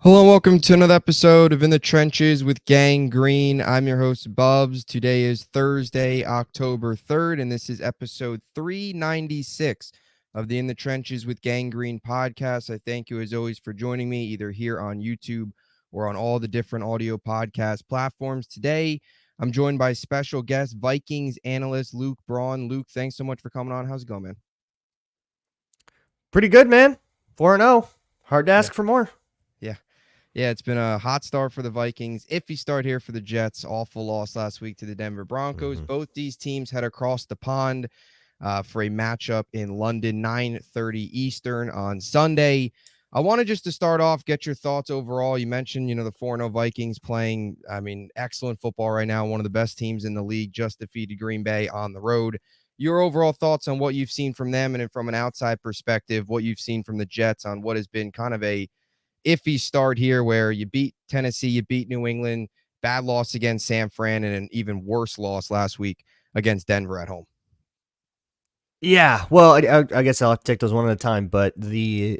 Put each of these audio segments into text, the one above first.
Hello and welcome to another episode of In the Trenches with Gang Green. I'm your host, Bubbs. Today is Thursday, October 3rd, and this is episode 396 of the In the Trenches with Gang Green podcast. I thank you, as always, for joining me either here on YouTube or on all the different audio podcast platforms. Today, I'm joined by special guest, Vikings analyst Luke Braun. Luke, thanks so much for coming on. How's it going, man? Pretty good, man. 4-0. Hard to ask for more. Yeah. Yeah, it's been a hot start for the Vikings. Iffy start here for the Jets. Awful loss last week to the Denver Broncos. Both these teams head across the pond for a matchup in London, 9:30 Eastern on Sunday. I wanted just to start off, get your thoughts overall. You mentioned, the 4-0 Vikings playing, excellent football right now. One of the best teams in the league, just defeated Green Bay on the road. Your overall thoughts on what you've seen from them, and from an outside perspective, what you've seen from the Jets on what has been kind of a iffy start here where you beat Tennessee, you beat New England, bad loss against San Fran, and an even worse loss last week against Denver at home. Yeah, well, I guess I'll take those one at a time, but the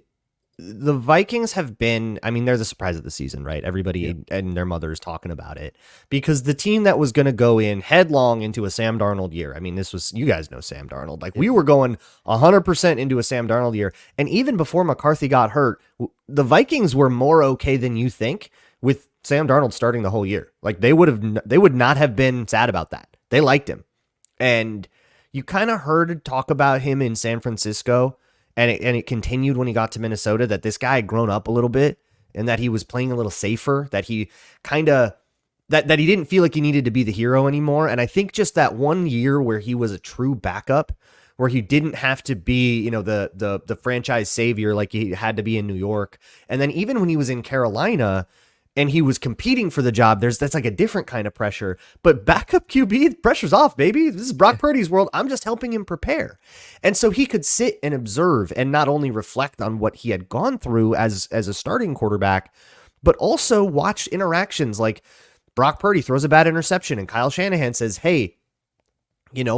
Vikings have been, they're the surprise of the season, right? Everybody and their mother is talking about it because the team that was going to go in headlong into a Sam Darnold year. You guys know Sam Darnold. We were going 100% into a Sam Darnold year. And even before McCarthy got hurt, the Vikings were more okay than you think with Sam Darnold starting the whole year. They would not have been sad about that. They liked him. And you kind of heard talk about him in San Francisco. And it continued when he got to Minnesota, that this guy had grown up a little bit and that he was playing a little safer, that he that he didn't feel like he needed to be the hero anymore. And I think just that 1 year where he was a true backup, where he didn't have to be, the franchise savior like he had to be in New York. And then even when he was in Carolina and he was competing for the job, that's like a different kind of pressure. But backup QB, pressure's off, baby. This is Brock Purdy's world. I'm just helping him prepare. And so he could sit and observe and not only reflect on what he had gone through as a starting quarterback, but also watch interactions like Brock Purdy throws a bad interception and Kyle Shanahan says, hey,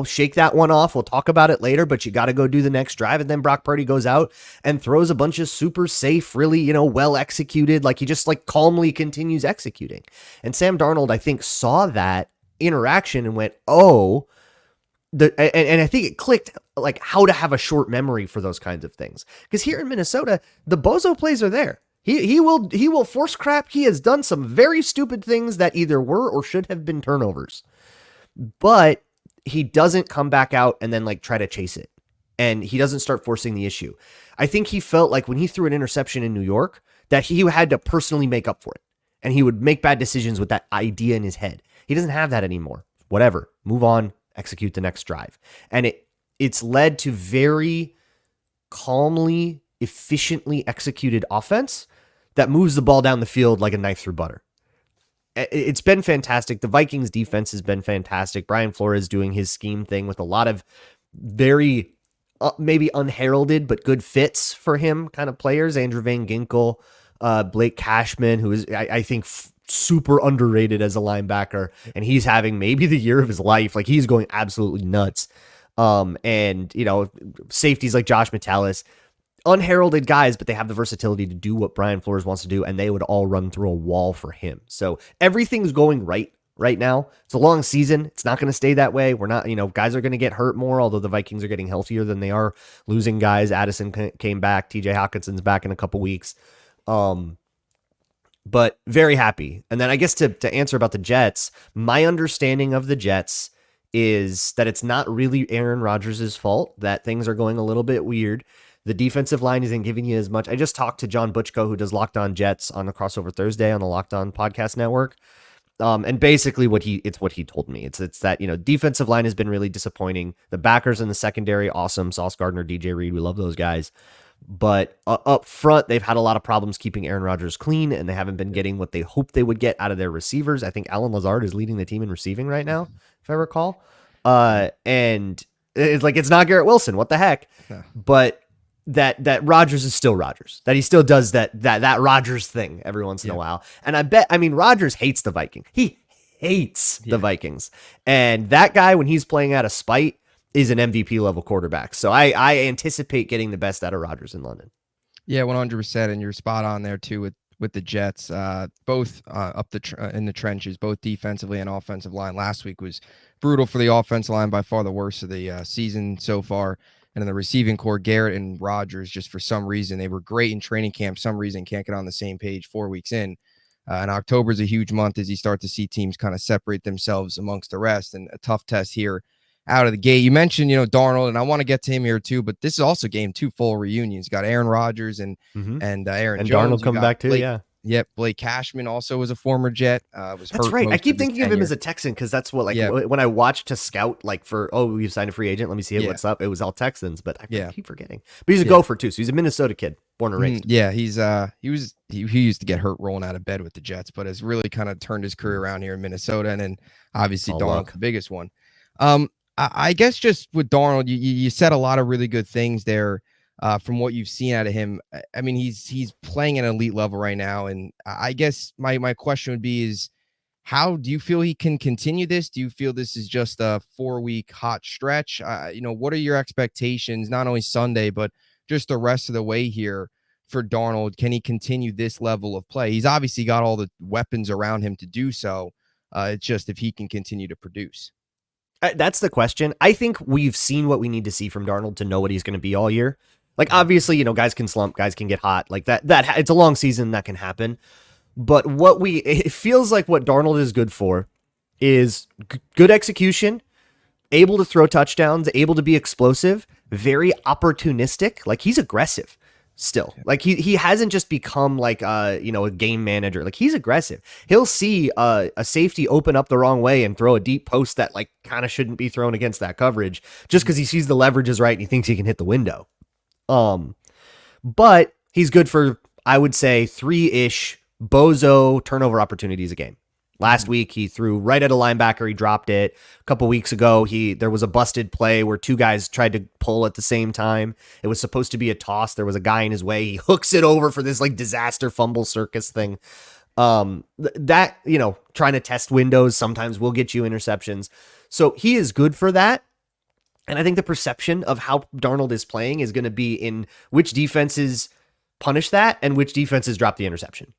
shake that one off. We'll talk about it later, but you got to go do the next drive. And then Brock Purdy goes out and throws a bunch of super safe, really, well executed. He just calmly continues executing. And Sam Darnold, I think, saw that interaction and went, oh, and I think it clicked how to have a short memory for those kinds of things. Because here in Minnesota, the bozo plays are there. He will force crap. He has done some very stupid things that either were or should have been turnovers. But he doesn't come back out and then try to chase it. And he doesn't start forcing the issue. I think he felt like when he threw an interception in New York that he had to personally make up for it. And he would make bad decisions with that idea in his head. He doesn't have that anymore. Whatever. Move on, execute the next drive. And it's led to very calmly, efficiently executed offense that moves the ball down the field like a knife through butter. It's been fantastic. The Vikings defense has been fantastic. Brian Flores doing his scheme thing with a lot of very maybe unheralded but good fits for him kind of players. Andrew Van Ginkel, Blake Cashman, who is, I think, super underrated as a linebacker. And he's having maybe the year of his life. He's going absolutely nuts. And, safeties like Josh Metellus. Unheralded guys, but they have the versatility to do what Brian Flores wants to do, and they would all run through a wall for him. So everything's going right now. It's a long season. It's not going to stay that way. We're not, guys are going to get hurt more, although the Vikings are getting healthier than they are losing guys. Addison came back. TJ Hawkinson's back in a couple weeks. But very happy. And then I guess to answer about the Jets, my understanding of the Jets is that it's not really Aaron Rodgers' fault that things are going a little bit weird. The defensive line isn't giving you as much. I just talked to John Butchko, who does Locked On Jets on the Crossover Thursday on the Locked On Podcast Network. And basically what he told me. It's that, defensive line has been really disappointing. The backers in the secondary, awesome. Sauce Gardner, DJ Reed, we love those guys. But up front, they've had a lot of problems keeping Aaron Rodgers clean, and they haven't been getting what they hoped they would get out of their receivers. I think Alan Lazard is leading the team in receiving right now, if I recall. And it's not Garrett Wilson. What the heck? Yeah. But that Rodgers is still Rodgers, that he still does that Rodgers thing every once in a while. And Rodgers hates the Vikings. He hates the Vikings. And that guy, when he's playing out of spite, is an MVP level quarterback. So I anticipate getting the best out of Rodgers in London. Yeah, 100%. And you're spot on there too with with the Jets, both up in the trenches, both defensively and offensive line. Last week was brutal for the offensive line, by far the worst of the season so far. And in the receiving core, Garrett and Rodgers, just for some reason, they were great in training camp. Some reason can't get on the same page 4 weeks in. And October is a huge month as you start to see teams kind of separate themselves amongst the rest, and a tough test here out of the gate. You mentioned, Darnold, and I want to get to him here too, but this is also game 2 full reunions. Got Aaron Rodgers and Aaron and Jones. Darnold come back too. Yeah. Yep. Blake Cashman also was a former Jet. Was That's hurt right. I keep of his thinking of him tenure. as a Texan because that's what, when I watched to scout, we've signed a free agent. Let me see it. What's up? It was all Texans, but I keep forgetting. But he's a gopher too. So he's a Minnesota kid, born and raised. Yeah. He used to get hurt rolling out of bed with the Jets, but has really kind of turned his career around here in Minnesota. And then obviously Darnold, the biggest one. I guess just with Darnold, you said a lot of really good things there. From what you've seen out of him. I mean, he's playing at an elite level right now. And I guess my question would be is, how do you feel he can continue this? Do you feel this is just a 4-week hot stretch? What are your expectations, not only Sunday, but just the rest of the way here for Darnold? Can he continue this level of play? He's obviously got all the weapons around him to do so. It's just if he can continue to produce. That's the question. I think we've seen what we need to see from Darnold to know what he's going to be all year. Obviously, guys can slump, guys can get hot. That it's a long season, that can happen. But it feels like what Darnold is good for is good execution, able to throw touchdowns, able to be explosive, very opportunistic. He's aggressive still. He hasn't just become a game manager. He's aggressive. He'll see a safety open up the wrong way and throw a deep post that kind of shouldn't be thrown against that coverage just because he sees the leverage is right and he thinks he can hit the window. But he's good for, I would say, 3-ish bozo turnover opportunities a game. Last week, he threw right at a linebacker. He dropped it. A couple weeks ago, there was a busted play where 2 guys tried to pull at the same time. It was supposed to be a toss. There was a guy in his way. He hooks it over for this disaster fumble circus thing. Trying to test windows sometimes will get you interceptions. So he is good for that. And I think the perception of how Darnold is playing is going to be in which defenses punish that and which defenses drop the interception.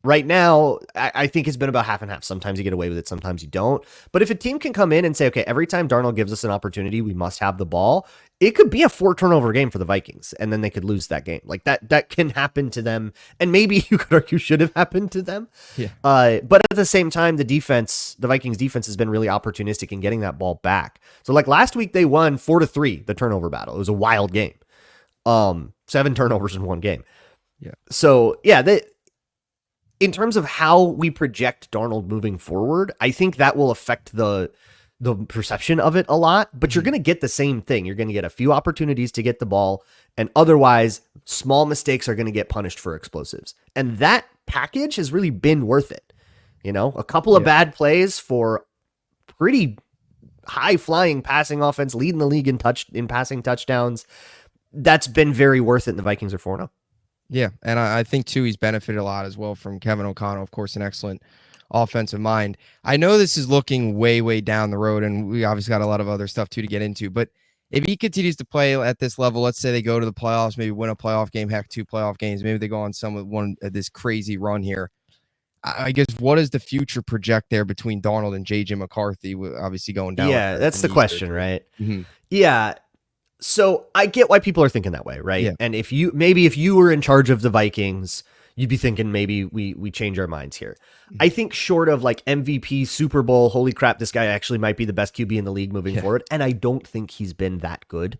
Right now, I think it's been about half and half. Sometimes you get away with it, sometimes you don't. But if a team can come in and say, okay, every time Darnold gives us an opportunity, we must have the ball, it could be a 4-turnover game for the Vikings, and then they could lose that game. That can happen to them, and maybe you could argue should have happened to them. Yeah. But at the same time, the Vikings defense has been really opportunistic in getting that ball back. So last week, they won 4-3, the turnover battle. It was a wild game. 7 turnovers in one game. Yeah. So yeah, in terms of how we project Darnold moving forward, I think that will affect the perception of it a lot, but you're going to get the same thing. You're going to get a few opportunities to get the ball, and otherwise small mistakes are going to get punished for explosives. And that package has really been worth it. A couple of bad plays for pretty high flying passing offense, leading the league in passing touchdowns. That's been very worth it. And the Vikings are 4-0. Yeah, and I think, too, he's benefited a lot as well from Kevin O'Connell, of course, an excellent offensive mind. I know this is looking way, way down the road, and we obviously got a lot of other stuff, too, to get into. But if he continues to play at this level, let's say they go to the playoffs, maybe win a playoff game, heck, 2 playoff games, maybe they go on this crazy run here. I guess, what does the future project there between Darnold and J.J. McCarthy, obviously going down? Yeah, that's the question, right? Mm-hmm. Yeah. So I get why people are thinking that way, right? Yeah. And if you were in charge of the Vikings, you'd be thinking maybe we change our minds here. I think short of MVP, Super Bowl, holy crap, this guy actually might be the best QB in the league moving forward. And I don't think he's been that good.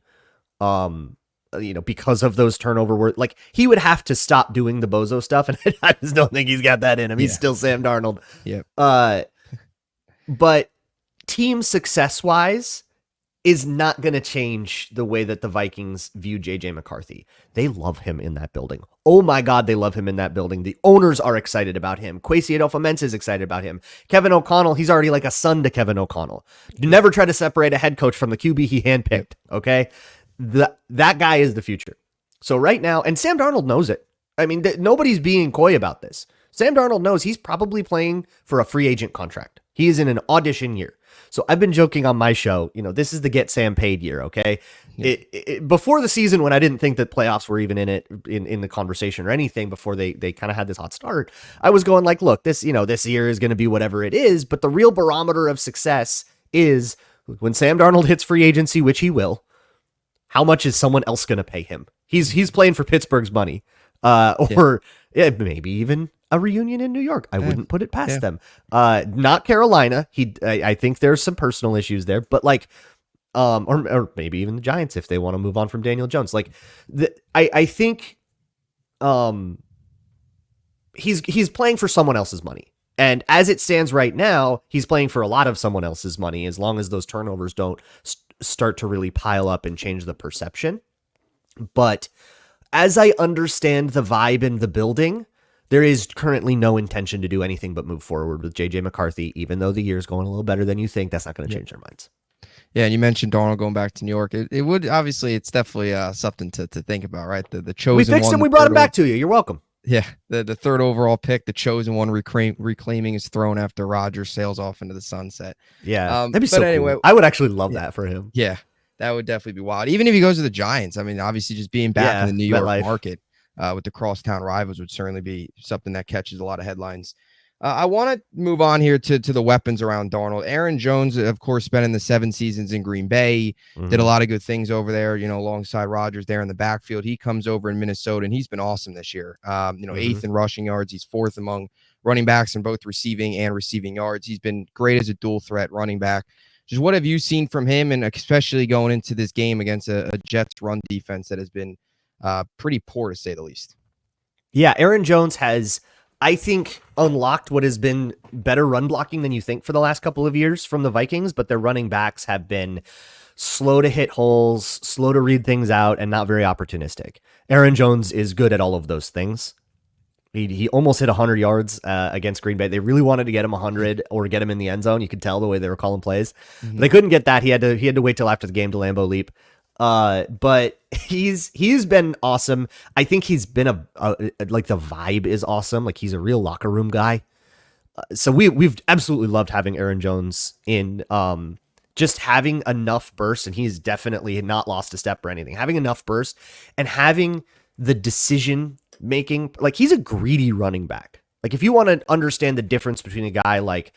Because of those turnover he would have to stop doing the bozo stuff, and I just don't think he's got that in him. He's still Sam Darnold. Yeah. But team success wise is not going to change the way that the Vikings view J.J. McCarthy. They love him in that building. Oh my God, they love him in that building. The owners are excited about him. Kwesi Adolfo-Mensah is excited about him. Kevin O'Connell, he's already like a son to Kevin O'Connell. You never try to separate a head coach from the QB he handpicked, okay? That guy is the future. So right now, and Sam Darnold knows it. I mean, nobody's being coy about this. Sam Darnold knows he's probably playing for a free agent contract. He is in an audition year. So I've been joking on my show, this is the get Sam paid year, okay? Yeah. Before the season, when I didn't think that playoffs were even in the conversation or anything, before they kind of had this hot start, I was going like, look, this year is going to be whatever it is, but the real barometer of success is when Sam Darnold hits free agency, which he will. How much is someone else going to pay him? He's playing for Pittsburgh's money, or maybe even a reunion in New York. I wouldn't put it past them. Not Carolina. I think there's some personal issues there, but like, or maybe even the Giants if they want to move on from Daniel Jones. Like, I think, he's playing for someone else's money. And as it stands right now, he's playing for a lot of someone else's money, as long as those turnovers don't start to really pile up and change the perception. But as I understand the vibe in the building, there is currently no intention to do anything but move forward with JJ McCarthy, even though the year's going a little better than you think. That's not going to change their minds. Yeah, and you mentioned Darnold going back to New York. It would, obviously, it's definitely something to think about, right? The chosen one. We fixed him. We brought him back to you. You're welcome. Yeah, the third overall pick, the chosen one, reclaiming his throne after Rodgers sails off into the sunset. Yeah, that'd be so cool. I would actually love that for him. Yeah, that would definitely be wild. Even if he goes to the Giants, I mean, obviously just being back in the New York market with the crosstown rivals would certainly be something that catches a lot of headlines. I want to move on here to the weapons around Darnold. Aaron Jones, of course, spending the 7 seasons in Green Bay, did a lot of good things over there, alongside Rodgers there in the backfield. He comes over in Minnesota, and he's been awesome this year. 8th in rushing yards. He's 4th among running backs in both receiving yards. He's been great as a dual threat running back. Just what have you seen from him, and especially going into this game against a Jets run defense that has been pretty poor, to say the least? Yeah, Aaron Jones has, I think, unlocked what has been better run blocking than you think for the last couple of years from the Vikings, but their running backs have been slow to hit holes, slow to read things out, and not very opportunistic. Aaron Jones is good at all of those things. He almost hit 100 yards against Green Bay. They really wanted to get him 100 or get him in the end zone. You could tell the way they were calling plays. But they couldn't get that. He had to wait till after the game to Lambeau Leap. But he's been awesome. I think he's been like, the vibe is awesome. Like, he's a real locker room guy. So we've absolutely loved having Aaron Jones in, just having enough burst, and he's definitely not lost a step or anything. Having enough burst and having the decision making, like, he's a greedy running back. Like, if you want to understand the difference between a guy like,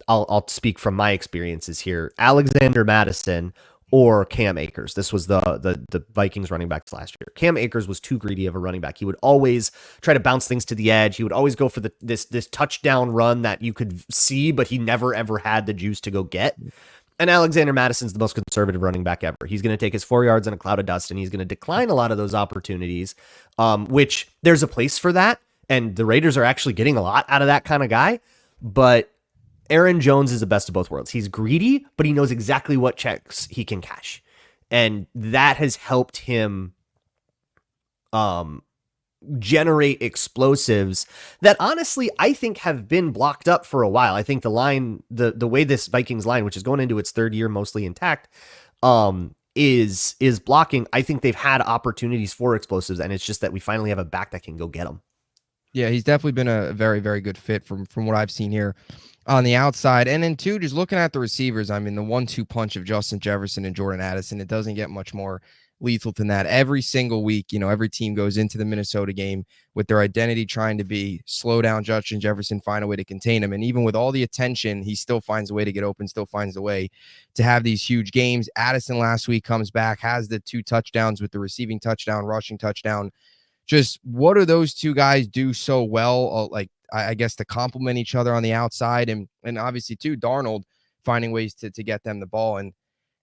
I'll speak from my experiences here, Alexander Mattison or Cam Akers. This was the Vikings running backs last year. Cam Akers was too greedy of a running back. He would always try to bounce things to the edge. He would always go for this touchdown run that you could see, but he never ever had the juice to go get. And Alexander Madison's the most conservative running back ever. He's going to take his 4 yards in a cloud of dust, and he's going to decline a lot of those opportunities, which there's a place for that. And the Raiders are actually getting a lot out of that kind of guy. But Aaron Jones is the best of both worlds. He's greedy, but he knows exactly what checks he can cash. And that has helped him generate explosives that, honestly, I think have been blocked up for a while. I think the line, the way this Vikings line, which is going into its 3rd year mostly intact, is blocking. I think they've had opportunities for explosives, and it's just that we finally have a back that can go get them. Yeah, he's definitely been a very, very good fit from what I've seen here on the outside. And then, too, just looking at the receivers, I mean, the 1-2 punch of Justin Jefferson and Jordan Addison, it doesn't get much more lethal than that. Every single week, every team goes into the Minnesota game with their identity trying to be slow down Justin Jefferson, find a way to contain him. And even with all the attention, he still finds a way to get open, still finds a way to have these huge games. Addison last week comes back, has the 2 touchdowns with the receiving touchdown, rushing touchdown. Just what do those two guys do so well? I guess to complement each other on the outside, and obviously too, Darnold finding ways to get them the ball. And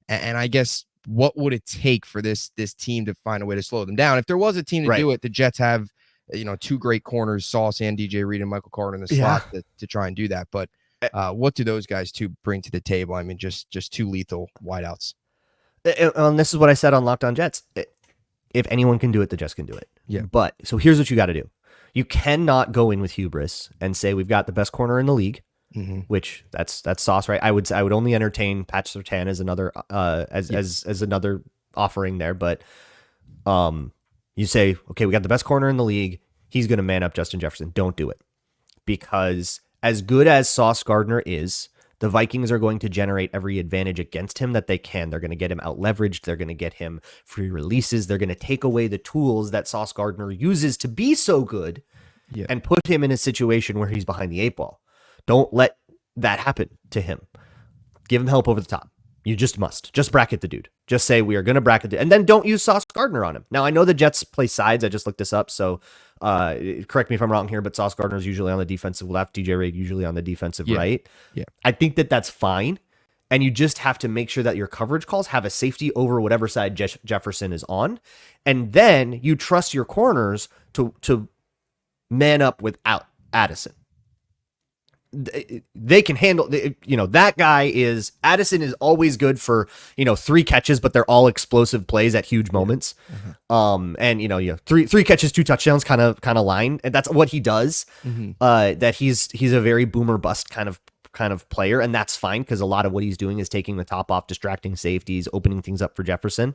I guess, what would it take for this team to find a way to slow them down? If there was a team to do it, the Jets have, 2 great corners, Sauce and DJ Reed and Michael Carter in the slot to try and do that. But what do those guys two bring to the table? I mean, just 2 lethal wideouts. And this is what I said on Locked On Jets. If anyone can do it, the Jets can do it. Yeah. But so here's what you got to do. You cannot go in with hubris and say we've got the best corner in the league, which that's Sauce, right? I would only entertain Pat Surtain as another as another offering there. But you say, okay, we got the best corner in the league. He's going to man up Justin Jefferson. Don't do it, because as good as Sauce Gardner is, the Vikings are going to generate every advantage against him that they can. They're going to get him out leveraged. They're going to get him free releases. They're going to take away the tools that Sauce Gardner uses to be so good and put him in a situation where he's behind the 8 ball. Don't let that happen to him. Give him help over the top. You just must. Just bracket the dude. Just say we are going to bracket it. And then don't use Sauce Gardner on him. Now, I know the Jets play sides. I just looked this up. So correct me if I'm wrong here, but Sauce Gardner is usually on the defensive left. DJ Reagan usually on the defensive right. Yeah. I think that that's fine. And you just have to make sure that your coverage calls have a safety over whatever side Jefferson is on. And then you trust your corners to man up without Addison. They can handle, that guy is, Addison is always good for, 3 catches, but they're all explosive plays at huge moments. And, three catches, 2 touchdowns kind of line. And that's what he does. That he's a very boomer bust kind of player. And that's fine because a lot of what he's doing is taking the top off, distracting safeties, opening things up for Jefferson.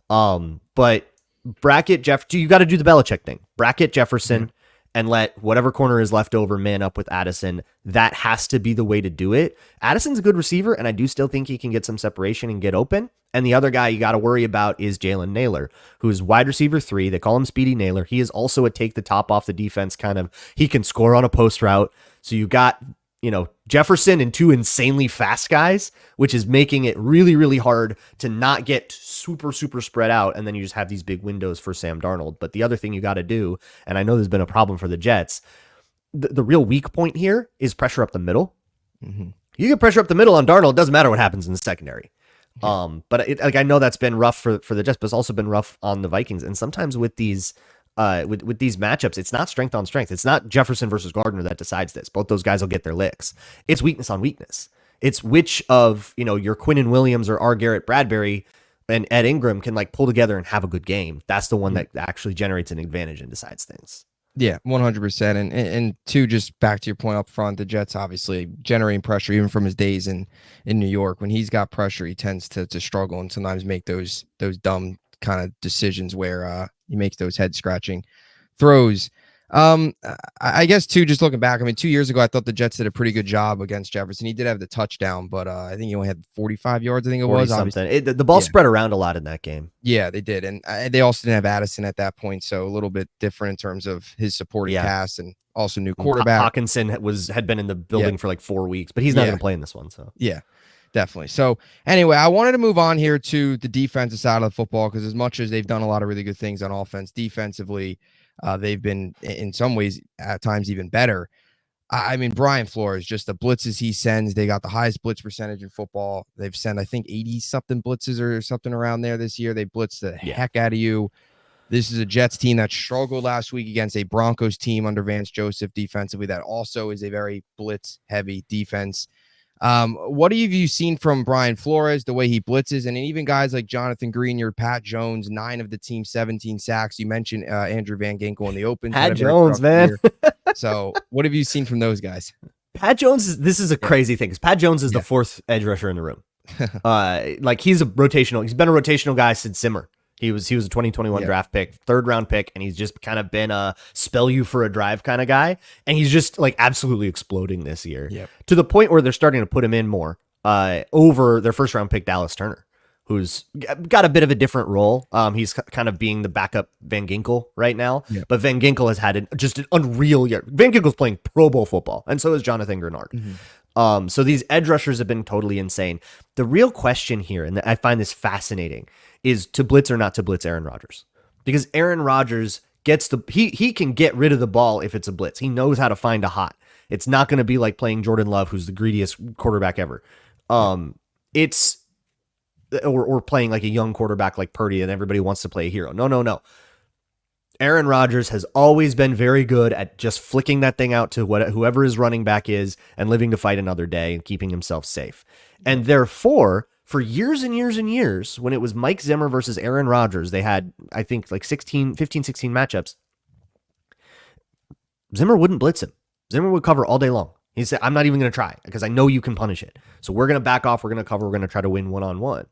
But bracket you got to do the Belichick thing. Bracket Jefferson. And let whatever corner is left over man up with Addison. That has to be the way to do it. Addison's a good receiver, and I do still think he can get some separation and get open. And the other guy you got to worry about is Jalen Naylor, who's wide receiver 3. They call him Speedy Naylor. He is also a take the top off the defense kind of. He can score on a post route. So you got, Jefferson and 2 insanely fast guys, which is making it really, really hard to not get super, super spread out. And then you just have these big windows for Sam Darnold. But the other thing you got to do, and I know there's been a problem for the Jets, the real weak point here is pressure up the middle. You get pressure up the middle on Darnold, it doesn't matter what happens in the secondary. But I know that's been rough for the Jets, but it's also been rough on the Vikings. And sometimes with these with these matchups, it's not strength on strength. It's not Jefferson versus Gardner that decides this. Both those guys will get their licks. It's weakness on weakness. It's which of, your Quinnen Williams or R. Garrett Bradbury and Ed Ingram can pull together and have a good game. That's the one that actually generates an advantage and decides things. Yeah, 100%. And 2, just back to your point up front, the Jets obviously generating pressure even from his days in New York. When he's got pressure, he tends to struggle and sometimes make those dumb kind of decisions where he makes those head scratching throws. I guess 2, just looking back, 2 years ago, I thought the Jets did a pretty good job against Jefferson. He did have the touchdown, but I think he only had 45 yards. I think it was something. The ball spread around a lot in that game. Yeah, they did. And they also didn't have Addison at that point. So a little bit different in terms of his supporting cast and also new quarterback. Hawkinson had been in the building for 4 weeks, but he's not going to play in this one. So yeah. Definitely. So anyway, I wanted to move on here to the defensive side of the football because as much as they've done a lot of really good things on offense, defensively, they've been in some ways at times even better. Brian Flores, just the blitzes he sends, they got the highest blitz percentage in football. They've sent, I think, 80 something blitzes or something around there this year. They blitzed the heck out of you. This is a Jets team that struggled last week against a Broncos team under Vance Joseph defensively that also is a very blitz heavy defense. What have you seen from Brian Flores, the way he blitzes, and even guys like Jonathan Green, Pat Jones, 9 of the team, 17 sacks. You mentioned Andrew Van Ginkel in the open. Pat Jones, man. So what have you seen from those guys? Pat Jones, this is a crazy thing because Pat Jones is the 4th edge rusher in the room. He's been a rotational guy since Zimmer. He was a 2021 draft pick, 3rd round pick, and he's just kind of been a spell you for a drive kind of guy. And he's just absolutely exploding this year to the point where they're starting to put him in more over their 1st round pick, Dallas Turner, who's got a bit of a different role. He's kind of being the backup Van Ginkel right now, but Van Ginkel has had just an unreal year. Van Ginkel's playing Pro Bowl football, and so is Jonathan Grenard. So these edge rushers have been totally insane. The real question here, and I find this fascinating, is to blitz or not to blitz Aaron Rodgers. Because Aaron Rodgers gets he can get rid of the ball if it's a blitz. He knows how to find a hot. It's not going to be like playing Jordan Love, who's the greediest quarterback ever. It's or playing like a young quarterback like Purdy and everybody wants to play a hero. No. Aaron Rodgers has always been very good at just flicking that thing out to whoever his running back is and living to fight another day and keeping himself safe. And therefore, for years and years and years, when it was Mike Zimmer versus Aaron Rodgers, they had, I think, 15, 16 matchups. Zimmer wouldn't blitz him. Zimmer would cover all day long. He said, I'm not even going to try because I know you can punish it. So we're going to back off. We're going to cover. We're going to try to win one-on-one.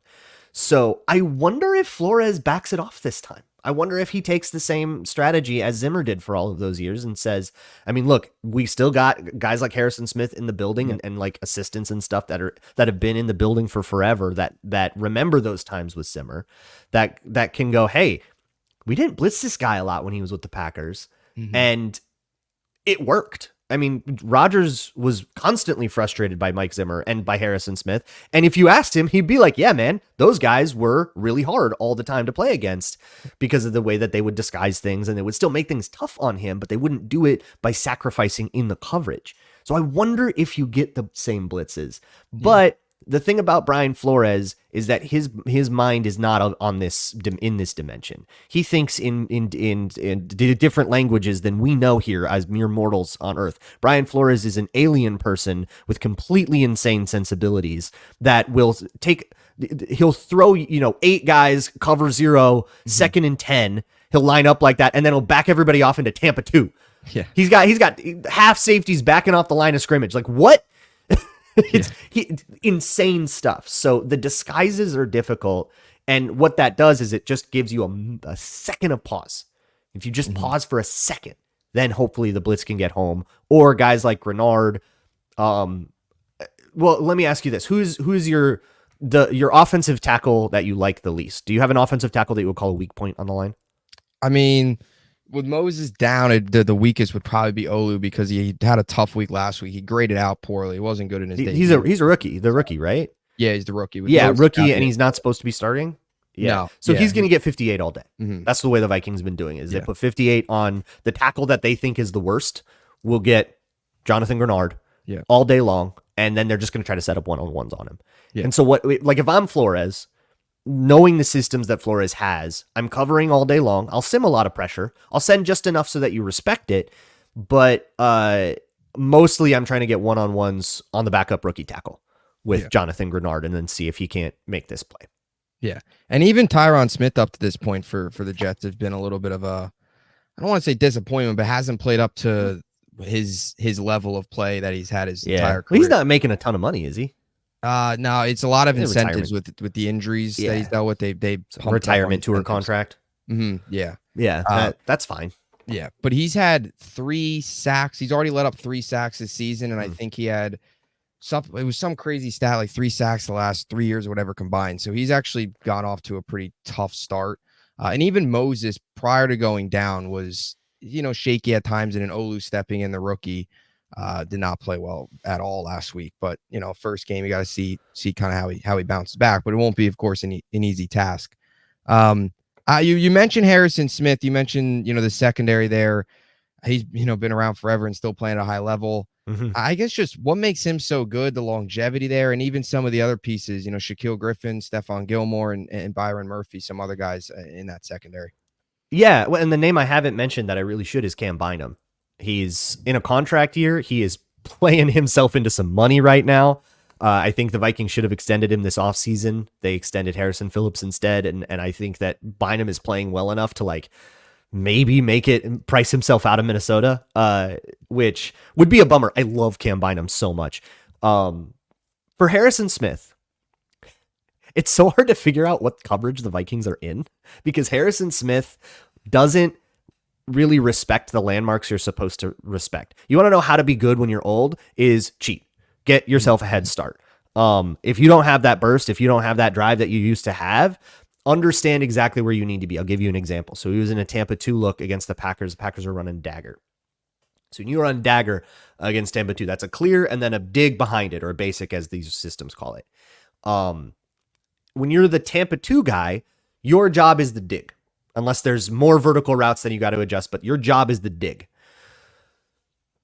So I wonder if Flores backs it off this time. I wonder if he takes the same strategy as Zimmer did for all of those years and says, I mean, look, we still got guys like Harrison Smith in the building and like assistants and stuff that have been in the building for forever that remember those times with Zimmer that can go, hey, we didn't blitz this guy a lot when he was with the Packers. And it worked. I mean, Rodgers was constantly frustrated by Mike Zimmer and by Harrison Smith. And if you asked him, he'd be like, yeah, man, those guys were really hard all the time to play against because of the way that they would disguise things, and they would still make things tough on him, but they wouldn't do it by sacrificing in the coverage. So I wonder if you get the same blitzes. But the thing about Brian Flores is that his mind is not on this in this dimension. He thinks in different languages than we know here as mere mortals on Earth. Brian Flores is an alien person with completely insane sensibilities that will he'll throw 8 guys, cover 0, 2nd and 10. He'll line up like that, and then he'll back everybody off into Tampa 2. Yeah, he's got half safeties backing off the line of scrimmage. Like what? It's insane stuff. So the disguises are difficult. And what that does is it just gives you a second of pause. If you just pause for a second, then hopefully the blitz can get home. Or guys like Grenard. Well, let me ask you this. Who's your offensive tackle that you like the least? Do you have an offensive tackle that you would call a weak point on the line? I mean, with Moses down, the weakest would probably be Olu because he had a tough week last week. He graded out poorly. He wasn't good in his debut. He's a rookie. The rookie, right? Yeah, he's the rookie. Rookie, and he's not supposed to be starting? Yeah. No, so he's going to get 58 all day. Mm-hmm. That's the way the Vikings have been doing it. Is they put 58 on the tackle that they think is the worst. Will get Jonathan Grenard all day long, and then they're just going to try to set up one-on-ones on him. Yeah. And so if I'm Flores, knowing the systems that Flores has, I'm covering all day long. I'll sim a lot of pressure. I'll send just enough so that you respect it. But mostly I'm trying to get one-on-ones on the backup rookie tackle with Jonathan Grenard and then see if he can't make this play. Yeah. And even Tyron Smith up to this point for the Jets has been a little bit of a, I don't want to say disappointment, but hasn't played up to his level of play that he's had his entire career. Well, he's not making a ton of money, is he? No, it's a lot of incentives with the injuries that he's dealt with. They retirement tour contract. Yeah. That's fine. Yeah, but he's had 3 sacks. He's already let up 3 sacks this season, and I think he had some crazy stat like 3 sacks the last 3 years or whatever combined. So he's actually gone off to a pretty tough start. And even Moses prior to going down was shaky at times, and an Olu stepping in, the rookie. Did not play well at all last week, but first game you got to see kind of how he bounces back, but it won't be, of course, an easy task. You mentioned Harrison Smith. You mentioned the secondary there. He's been around forever and still playing at a high level. I guess just what makes him so good, the longevity there, and even some of the other pieces. Shaquille Griffin, Stephon Gilmore, and Byron Murphy, some other guys in that secondary. Yeah, well, and the name I haven't mentioned that I really should is Cam Bynum. He's in a contract year. He is playing himself into some money right now. I think the Vikings should have extended him this offseason. They extended Harrison Phillips instead. And I think that Bynum is playing well enough to maybe make it price himself out of Minnesota, which would be a bummer. I love Cam Bynum so much. For Harrison Smith, it's so hard to figure out what coverage the Vikings are in because Harrison Smith doesn't really respect the landmarks you're supposed to respect. You want to know how to be good when you're old is cheat. Get yourself a head start. If you don't have that burst, if you don't have that drive that you used to have, understand exactly where you need to be. I'll give you an example. So he was in a Tampa 2 look against the Packers. The Packers are running dagger. So when you run dagger against Tampa 2, that's a clear and then a dig behind it, or a basic as these systems call it. When you're the Tampa 2 guy, your job is the dig. Unless there's more vertical routes than you got to adjust, but your job is the dig.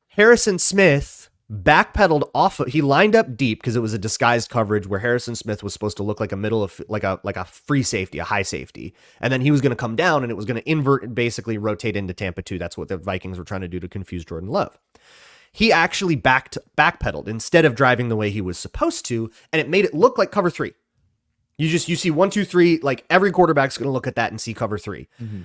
Harrison Smith backpedaled off he lined up deep because it was a disguised coverage where Harrison Smith was supposed to look like a free safety, a high safety. And then he was going to come down and it was going to invert and basically rotate into Tampa 2. That's what the Vikings were trying to do to confuse Jordan Love. He actually backpedaled instead of driving the way he was supposed to, and it made it look like cover 3. You see 1, 2, 3, like every quarterback's going to look at that and see cover 3. Mm-hmm.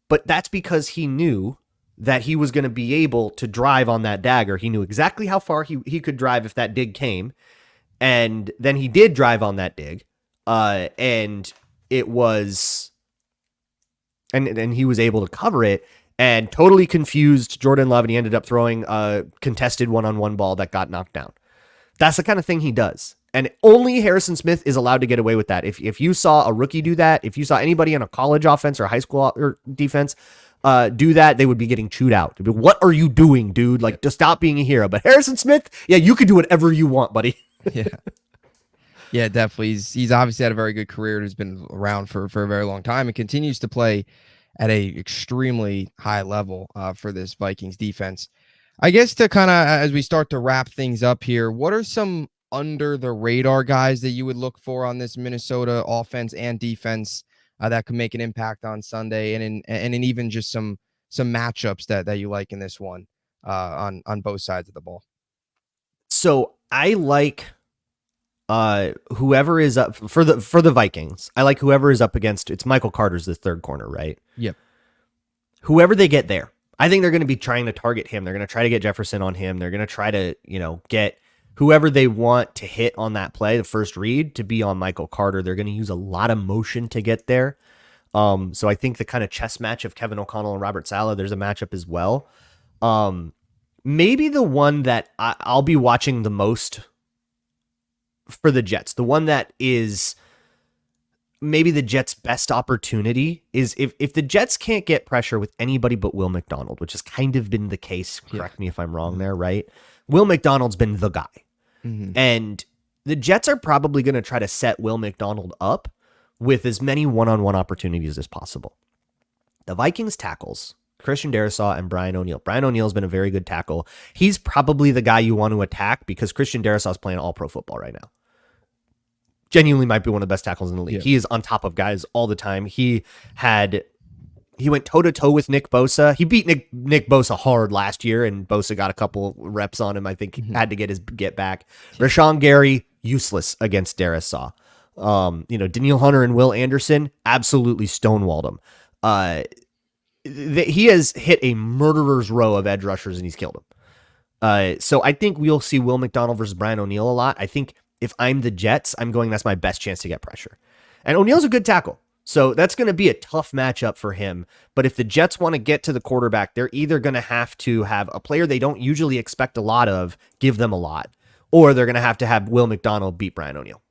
But that's because he knew that he was going to be able to drive on that dagger. He knew exactly how far he could drive if that dig came. And then he did drive on that dig. And it was, and he was able to cover it and totally confused Jordan Love, and he ended up throwing a contested one-on-one ball that got knocked down. That's the kind of thing he does. And only Harrison Smith is allowed to get away with that. If you saw a rookie do that, if you saw anybody in a college offense or high school or defense do that, they would be getting chewed out. What are you doing, dude? Like, to stop being a hero. But Harrison Smith, yeah, you can do whatever you want, buddy. Yeah. Yeah, definitely. He's obviously had a very good career and has been around for a very long time and continues to play at a extremely high level for this Vikings defense. I guess to kind of, as we start to wrap things up here, what are some under the radar guys that you would look for on this Minnesota offense and defense that could make an impact on Sunday, and in even just some matchups that you like in this one on both sides of the ball? So I like whoever is up for the Vikings. I like whoever is up against. It's Michael Carter's the third corner, right? Yep. Whoever they get there, I think they're going to be trying to target him. They're going to try to get Jefferson on him. They're going to try to, get whoever they want to hit on that play, the first read, to be on Michael Carter. They're going to use a lot of motion to get there. So I think the kind of chess match of Kevin O'Connell and Robert Saleh, there's a matchup as well. Maybe the one that I'll be watching the most for the Jets, the one that is maybe the Jets' best opportunity, is if the Jets can't get pressure with anybody but Will McDonald, which has kind of been the case. Correct me if I'm wrong there, right? Will McDonald's been the guy. Mm-hmm. And the Jets are probably going to try to set Will McDonald up with as many one-on-one opportunities as possible. The Vikings tackles, Christian Darrisaw and Brian O'Neill. Brian O'Neill's been a very good tackle. He's probably the guy you want to attack because Christian Darrisaw is playing all pro football right now. Genuinely might be one of the best tackles in the league. Yeah. He is on top of guys all the time. He went toe-to-toe with Nick Bosa. He beat Nick Bosa hard last year, and Bosa got a couple reps on him. I think had to get back. Rashawn Gary, useless against Darrisaw. Danielle Hunter and Will Anderson absolutely stonewalled him. He has hit a murderer's row of edge rushers, and he's killed him. So I think we'll see Will McDonald versus Brian O'Neill a lot. I think if I'm the Jets, that's my best chance to get pressure. And O'Neill's a good tackle, so that's going to be a tough matchup for him. But if the Jets want to get to the quarterback, they're either going to have a player they don't usually expect a lot of, give them a lot, or they're going to have Will McDonald beat Brian O'Neill.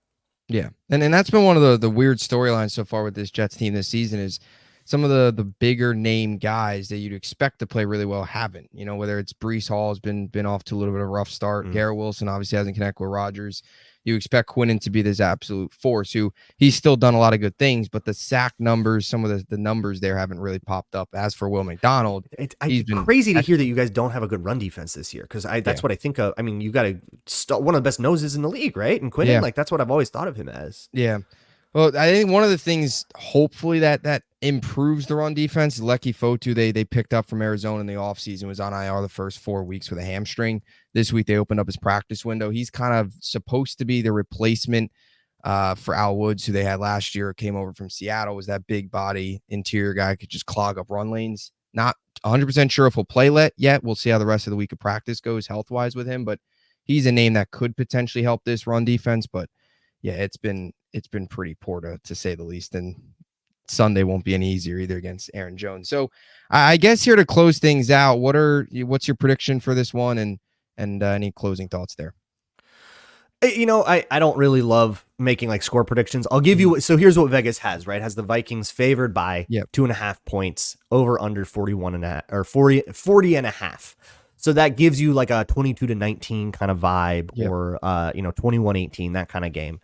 Yeah, and that's been one of the weird storylines so far with this Jets team this season is some of the bigger name guys that you'd expect to play really well haven't. Whether it's Breece Hall has been off to a little bit of a rough start. Garrett Wilson obviously hasn't connected with Rodgers. You expect Quinnen to be this absolute force, who he's still done a lot of good things, but the sack numbers, some of the numbers there haven't really popped up. As for Will McDonald, it's crazy to hear that you guys don't have a good run defense this year, because that's what I think of. I mean, you got one of the best noses in the league, right? And Quinnen, that's what I've always thought of him as. Yeah. Well, I think one of the things, hopefully, that improves the run defense, Lecky Fotu, they picked up from Arizona in the offseason, was on IR the first 4 weeks with a hamstring. This week, they opened up his practice window. He's kind of supposed to be the replacement for Al Woods, who they had last year, came over from Seattle, was that big body interior guy, could just clog up run lanes. Not 100% sure if he'll play yet. We'll see how the rest of the week of practice goes health-wise with him, but he's a name that could potentially help this run defense. But yeah, it's been pretty poor to say the least, and Sunday won't be any easier either against Aaron Jones. So I guess here to close things out, what's your prediction for this one, and any closing thoughts there? I don't really love making score predictions. I'll give you, so here's what Vegas has, right? Has the Vikings favored by 2.5 points, over under 41.5 or 40.5. So that gives you a 22-19 kind of vibe, or 21-18, that kind of game.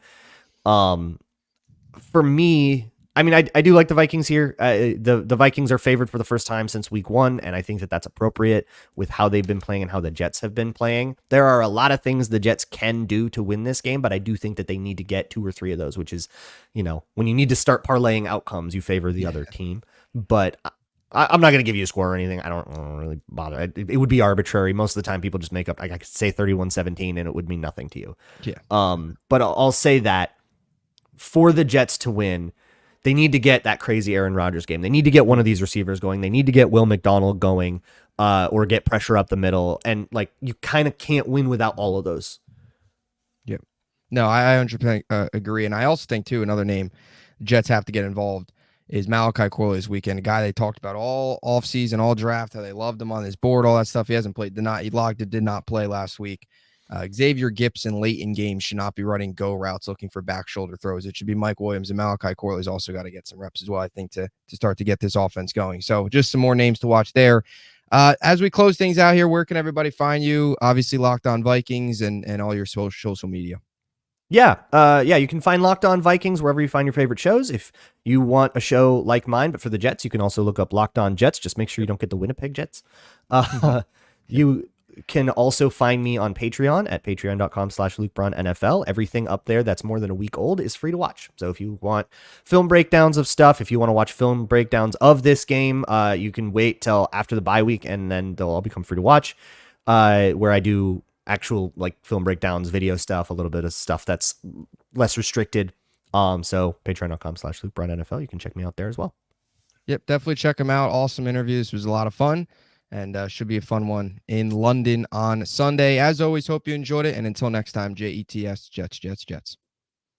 For me, I mean, I do like the Vikings here. The Vikings are favored for the first time since week 1, and I think that that's appropriate with how they've been playing and how the Jets have been playing. There are a lot of things the Jets can do to win this game, but I do think that they need to get 2 or 3 of those, which is, when you need to start parlaying outcomes, you favor the other team. But I'm not going to give you a score or anything. I don't really bother. It would be arbitrary. Most of the time, people just make up. I could say 31-17, and it would mean nothing to you. Yeah. But I'll say that for the Jets to win, they need to get that crazy Aaron Rodgers game. They need to get one of these receivers going. They need to get Will McDonald going, or get pressure up the middle. And you kind of can't win without all of those. Yep. No, I 100% agree. And I also think, too, another name Jets have to get involved is Malachi Corley this weekend, a guy they talked about all offseason, all draft, how they loved him on his board, all that stuff. He hasn't played, he logged it, did not play last week. Xavier Gipson late in games should not be running go routes looking for back shoulder throws. It should be Mike Williams, and Malachi Corley's also got to get some reps as well, I think, to start to get this offense going. So just some more names to watch there. As we close things out here, where can everybody find you? Obviously, Locked On Vikings and all your social media. Yeah, you can find Locked On Vikings wherever you find your favorite shows. If you want a show like mine, but for the Jets, you can also look up Locked On Jets. Just make sure you don't get the Winnipeg Jets. You can also find me on Patreon at patreon.com/Luke Braun NFL. Everything up there that's more than a week old is free to watch. So if you want film breakdowns of stuff, if you want to watch film breakdowns of this game, you can wait till after the bye week and then they'll all become free to watch, where I do actual like film breakdowns, video stuff, a little bit of stuff that's less restricted. So patreon.com/Luke Braun NFL. You can check me out there as well. Yep, definitely check them out. Awesome interview. This was a lot of fun and should be a fun one in London on Sunday. As always, hope you enjoyed it. And until next time, Jets, Jets, Jets.